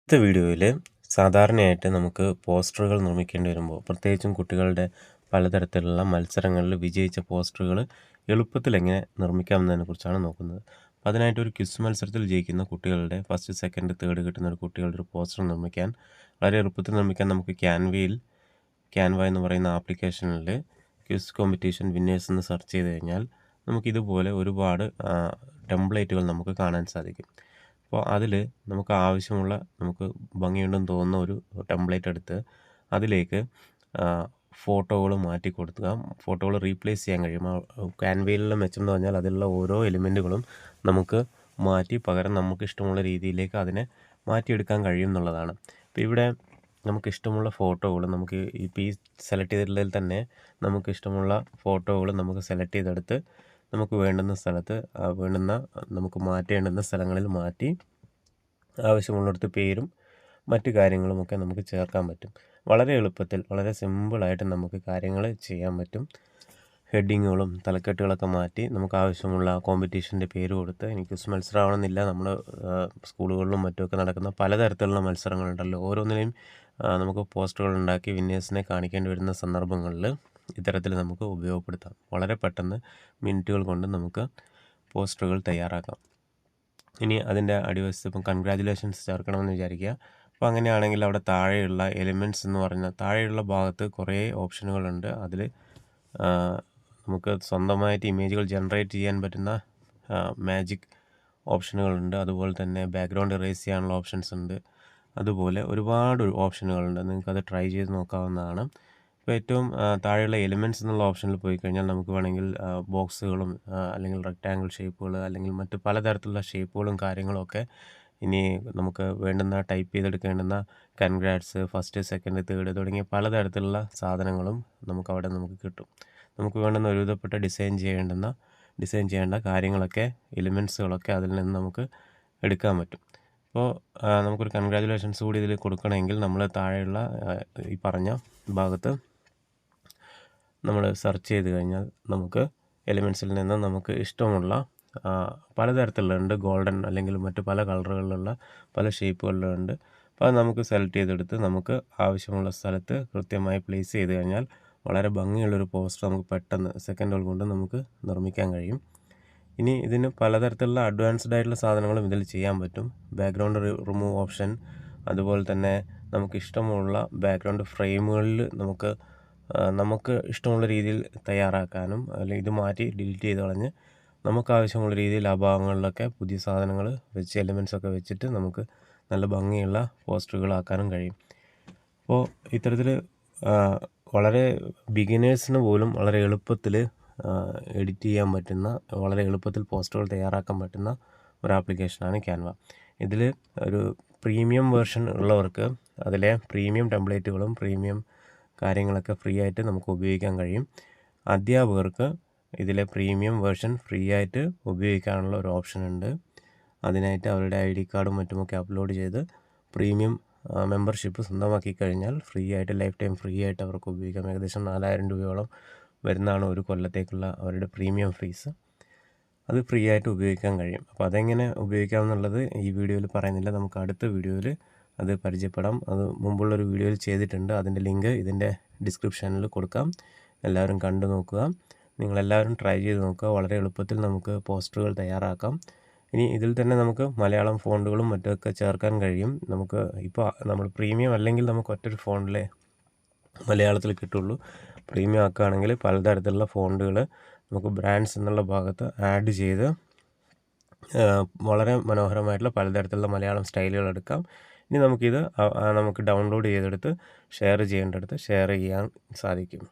അടുത്ത വീഡിയോയിൽ സാധാരണയായിട്ട് നമുക്ക് പോസ്റ്ററുകൾ നിർമ്മിക്കേണ്ടി വരുമ്പോൾ പ്രത്യേകിച്ചും കുട്ടികളുടെ പലതരത്തിലുള്ള മത്സരങ്ങളിൽ വിജയിച്ച പോസ്റ്ററുകൾ എളുപ്പത്തിൽ എങ്ങനെ നിർമ്മിക്കാമെന്നതിനെക്കുറിച്ചാണ് നോക്കുന്നത്. അപ്പോൾ അതിനായിട്ട് ഒരു ക്വിസ് മത്സരത്തിൽ ജയിക്കുന്ന കുട്ടികളുടെ ഫസ്റ്റ് സെക്കൻഡ് തേർഡ് കിട്ടുന്ന ഒരു കുട്ടികളുടെ ഒരു പോസ്റ്റർ നിർമ്മിക്കാൻ വളരെ എളുപ്പത്തിൽ നിർമ്മിക്കാൻ നമുക്ക് ക്യാൻവ എന്ന് പറയുന്ന ആപ്ലിക്കേഷനിൽ ക്വിസ് കോമ്പറ്റീഷൻ വിന്നേഴ്സ് എന്ന് സെർച്ച് ചെയ്ത് കഴിഞ്ഞാൽ നമുക്കിതുപോലെ ഒരുപാട് ടെംപ്ലേറ്റുകൾ നമുക്ക് കാണാൻ സാധിക്കും. അപ്പോൾ അതിൽ നമുക്ക് ആവശ്യമുള്ള നമുക്ക് ഭംഗിയുണ്ടെന്ന് തോന്നുന്ന ഒരു ടെംപ്ലേറ്റ് എടുത്ത് അതിലേക്ക് ഫോട്ടോകൾ മാറ്റി കൊടുക്കുക. ഫോട്ടോകൾ റീപ്ലേസ് ചെയ്യാൻ കഴിയും. ക്യാൻവയിലുള്ള മെച്ചം എന്ന് പറഞ്ഞാൽ അതിലുള്ള ഓരോ എലിമെൻറ്റുകളും നമുക്ക് മാറ്റി പകരം നമുക്ക് ഇഷ്ടമുള്ള രീതിയിലേക്ക് അതിനെ മാറ്റിയെടുക്കാൻ കഴിയും എന്നുള്ളതാണ്. അപ്പോൾ ഇവിടെ നമുക്ക് ഇഷ്ടമുള്ള ഫോട്ടോകൾ നമുക്ക് ഇപ്പോൾ ഈ സെലക്ട് ചെയ്തിട്ടുള്ളതിൽ തന്നെ നമുക്ക് ഇഷ്ടമുള്ള ഫോട്ടോകൾ നമുക്ക് സെലക്ട് ചെയ്തെടുത്ത് നമുക്ക് വേണ്ടുന്ന സ്ഥലത്ത് നമുക്ക് മാറ്റേണ്ടുന്ന സ്ഥലങ്ങളിൽ മാറ്റി ആവശ്യമുള്ളിടത്ത് പേരും മറ്റു കാര്യങ്ങളുമൊക്കെ നമുക്ക് ചേർക്കാൻ പറ്റും. വളരെ എളുപ്പത്തിൽ വളരെ സിമ്പിളായിട്ട് നമുക്ക് കാര്യങ്ങൾ ചെയ്യാൻ പറ്റും. ഹെഡിങ്ങുകളും തലക്കെട്ടുകളൊക്കെ മാറ്റി നമുക്ക് ആവശ്യമുള്ള കോമ്പറ്റീഷൻ്റെ പേര് കൊടുത്ത് ക്വിസ് മത്സരമാണെന്നില്ല, നമ്മൾ സ്കൂളുകളിലും മറ്റുമൊക്കെ നടക്കുന്ന പലതരത്തിലുള്ള മത്സരങ്ങളുണ്ടല്ലോ, ഓരോന്നിനെയും നമുക്ക് പോസ്റ്ററുകൾ ഉണ്ടാക്കി വിന്നേഴ്സിനെ കാണിക്കേണ്ടി വരുന്ന സന്ദർഭങ്ങളിൽ ഇത്തരത്തിൽ നമുക്ക് ഉപയോഗപ്പെടുത്താം. വളരെ പെട്ടെന്ന് മിനിറ്റുകൾ കൊണ്ട് നമുക്ക് പോസ്റ്ററുകൾ തയ്യാറാക്കാം. ഇനി അതിൻ്റെ അടിവശത്ത് ഇപ്പം കൺഗ്രാജുലേഷൻസ് ചേർക്കണമെന്ന് വിചാരിക്കുക. അപ്പോൾ അങ്ങനെയാണെങ്കിൽ അവിടെ താഴെയുള്ള എലിമെൻറ്റ്സ് എന്ന് പറഞ്ഞാൽ താഴെയുള്ള ഭാഗത്ത് കുറേ ഓപ്ഷനുകളുണ്ട്. അതിൽ നമുക്ക് സ്വന്തമായിട്ട് ഇമേജുകൾ ജനറേറ്റ് ചെയ്യാൻ പറ്റുന്ന മാജിക് ഓപ്ഷനുകളുണ്ട്. അതുപോലെ തന്നെ ബാക്ക്ഗ്രൗണ്ട് ഇറേസ് ചെയ്യാനുള്ള ഓപ്ഷൻസ് ഉണ്ട്. അതുപോലെ ഒരുപാട് ഓപ്ഷനുകളുണ്ട്. നിങ്ങൾക്കത് ട്രൈ ചെയ്ത് നോക്കാവുന്നതാണ്. ഇപ്പോൾ ഏറ്റവും താഴെയുള്ള എലിമെൻറ്റ്സ് എന്നുള്ള ഓപ്ഷനിൽ പോയി കഴിഞ്ഞാൽ നമുക്ക് വേണമെങ്കിൽ ബോക്സുകളും അല്ലെങ്കിൽ റെക്റ്റാങ്കിൾ ഷേപ്പുകൾ അല്ലെങ്കിൽ മറ്റ് പലതരത്തിലുള്ള ഷേപ്പുകളും കാര്യങ്ങളൊക്കെ ഇനി നമുക്ക് വേണ്ടുന്ന ടൈപ്പ് ചെയ്തെടുക്കേണ്ടുന്ന കൺഗ്രാറ്റ്സ്, ഫസ്റ്റ് സെക്കൻഡ് തേർഡ് തുടങ്ങിയ പലതരത്തിലുള്ള സാധനങ്ങളും നമുക്ക് കിട്ടും. നമുക്ക് വേണ്ടുന്ന ഒരുവിധപ്പെട്ട ഡിസൈൻ ചെയ്യേണ്ട കാര്യങ്ങളൊക്കെ എലിമെൻറ്റ്സുകളൊക്കെ അതിൽ നിന്ന് നമുക്ക് എടുക്കാൻ പറ്റും. അപ്പോൾ നമുക്കൊരു കൺഗ്രാജുലേഷൻസ് കൂടി ഇതിൽ കൊടുക്കണമെങ്കിൽ നമ്മൾ താഴെയുള്ള ഈ പറഞ്ഞ ഭാഗത്ത് നമ്മൾ സെർച്ച് ചെയ്ത് കഴിഞ്ഞാൽ നമുക്ക് എലിമെൻറ്റ്സിൽ നിന്ന് നമുക്ക് ഇഷ്ടമുള്ള പലതരത്തിലുണ്ട്. ഗോൾഡൻ അല്ലെങ്കിൽ മറ്റ് പല കളറുകളിലുള്ള പല ഷേപ്പുകളിലുണ്ട്. അപ്പോൾ അത് നമുക്ക് സെലക്ട് ചെയ്തെടുത്ത് നമുക്ക് ആവശ്യമുള്ള സ്ഥലത്ത് കൃത്യമായി പ്ലേസ് ചെയ്ത് കഴിഞ്ഞാൽ വളരെ ഭംഗിയുള്ളൊരു പോസ്റ്റർ നമുക്ക് പെട്ടെന്ന് സെക്കൻഡുകൾ കൊണ്ട് നമുക്ക് നിർമ്മിക്കാൻ കഴിയും. ഇനി ഇതിന് പലതരത്തിലുള്ള അഡ്വാൻസ്ഡ് ആയിട്ടുള്ള സാധനങ്ങളും ഇതിൽ ചെയ്യാൻ പറ്റും. ബാക്ക്ഗ്രൗണ്ട് റിമൂവ് ഓപ്ഷൻ, അതുപോലെ തന്നെ നമുക്ക് ഇഷ്ടമുള്ള ബാക്ക്ഗ്രൗണ്ട് ഫ്രെയിമുകളിൽ നമുക്ക് ഇഷ്ടമുള്ള രീതിയിൽ തയ്യാറാക്കാനും, അല്ലെങ്കിൽ ഇത് മാറ്റി ഡിലീറ്റ് ചെയ്ത് കളഞ്ഞ് നമുക്ക് ആവശ്യമുള്ള രീതിയിൽ ആ ഭാഗങ്ങളിലൊക്കെ പുതിയ സാധനങ്ങൾ വെച്ച് എലിമെൻറ്റ്സൊക്കെ വെച്ചിട്ട് നമുക്ക് നല്ല ഭംഗിയുള്ള പോസ്റ്ററുകളാക്കാനും കഴിയും. അപ്പോൾ ഇത്തരത്തിൽ വളരെ ബിഗിനേഴ്സിന് പോലും വളരെ എളുപ്പത്തിൽ എഡിറ്റ് ചെയ്യാൻ പറ്റുന്ന, വളരെ എളുപ്പത്തിൽ പോസ്റ്ററുകൾ തയ്യാറാക്കാൻ പറ്റുന്ന ഒരു ആപ്ലിക്കേഷനാണ് ക്യാൻവ. ഇതിൽ ഒരു പ്രീമിയം വേർഷൻ ഉള്ളവർക്ക് അതിലെ പ്രീമിയം ടെംപ്ലേറ്റുകളും പ്രീമിയം കാര്യങ്ങളൊക്കെ ഫ്രീ ആയിട്ട് നമുക്ക് ഉപയോഗിക്കാൻ കഴിയും. അധ്യാപകർക്ക് ഇതിലെ പ്രീമിയം വേർഷൻ ഫ്രീ ആയിട്ട് ഉപയോഗിക്കാനുള്ള ഒരു ഓപ്ഷൻ ഉണ്ട്. അതിനായിട്ട് അവരുടെ ID കാർഡും മറ്റുമൊക്കെ അപ്ലോഡ് ചെയ്ത് പ്രീമിയം മെമ്പർഷിപ്പ് സ്വന്തമാക്കി കഴിഞ്ഞാൽ ഫ്രീ ആയിട്ട് ലൈഫ് ടൈം ഫ്രീ ആയിട്ട് അവർക്ക് ഉപയോഗിക്കാം. ഏകദേശം 4000 രൂപയോളം വരുന്നതാണ് ഒരു കൊല്ലത്തേക്കുള്ള അവരുടെ പ്രീമിയം ഫീസ്. അത് ഫ്രീ ആയിട്ട് ഉപയോഗിക്കാൻ കഴിയും. അപ്പോൾ അതെങ്ങനെ ഉപയോഗിക്കാമെന്നുള്ളത് ഈ വീഡിയോയിൽ പറയുന്നില്ല, നമുക്ക് അടുത്ത വീഡിയോയിൽ അത് പരിചയപ്പെടാം. അത് മുമ്പുള്ളൊരു വീഡിയോയിൽ ചെയ്തിട്ടുണ്ട്. അതിൻ്റെ ലിങ്ക് ഇതിൻ്റെ ഡിസ്ക്രിപ്ഷനിൽ കൊടുക്കാം. എല്ലാവരും കണ്ടു നോക്കുക. നിങ്ങളെല്ലാവരും ട്രൈ ചെയ്ത് നോക്കുക. വളരെ എളുപ്പത്തിൽ നമുക്ക് പോസ്റ്ററുകൾ തയ്യാറാക്കാം. ഇനി ഇതിൽ തന്നെ നമുക്ക് മലയാളം ഫോണ്ടുകളും മറ്റൊക്കെ ചേർക്കാൻ കഴിയും. നമുക്ക് ഇപ്പോൾ നമ്മൾ പ്രീമിയം അല്ലെങ്കിൽ നമുക്ക് ഒറ്റൊരു ഫോണ്ടിലെ മലയാളത്തിൽ കിട്ടുള്ളൂ. പ്രീമിയം ആക്കുകയാണെങ്കിൽ പലതരത്തിലുള്ള ഫോണ്ടുകൾ നമുക്ക് ബ്രാൻഡ്സ് എന്നുള്ള ഭാഗത്ത് ആഡ് ചെയ്ത് വളരെ മനോഹരമായിട്ടുള്ള പലതരത്തിലുള്ള മലയാളം സ്റ്റൈലുകൾ എടുക്കാം. ഇനി നമുക്ക് ഡൗൺലോഡ് ചെയ്തെടുത്ത് ഷെയർ ചെയ്യേണ്ടടുത്ത് ഷെയർ ചെയ്യാൻ സാധിക്കും.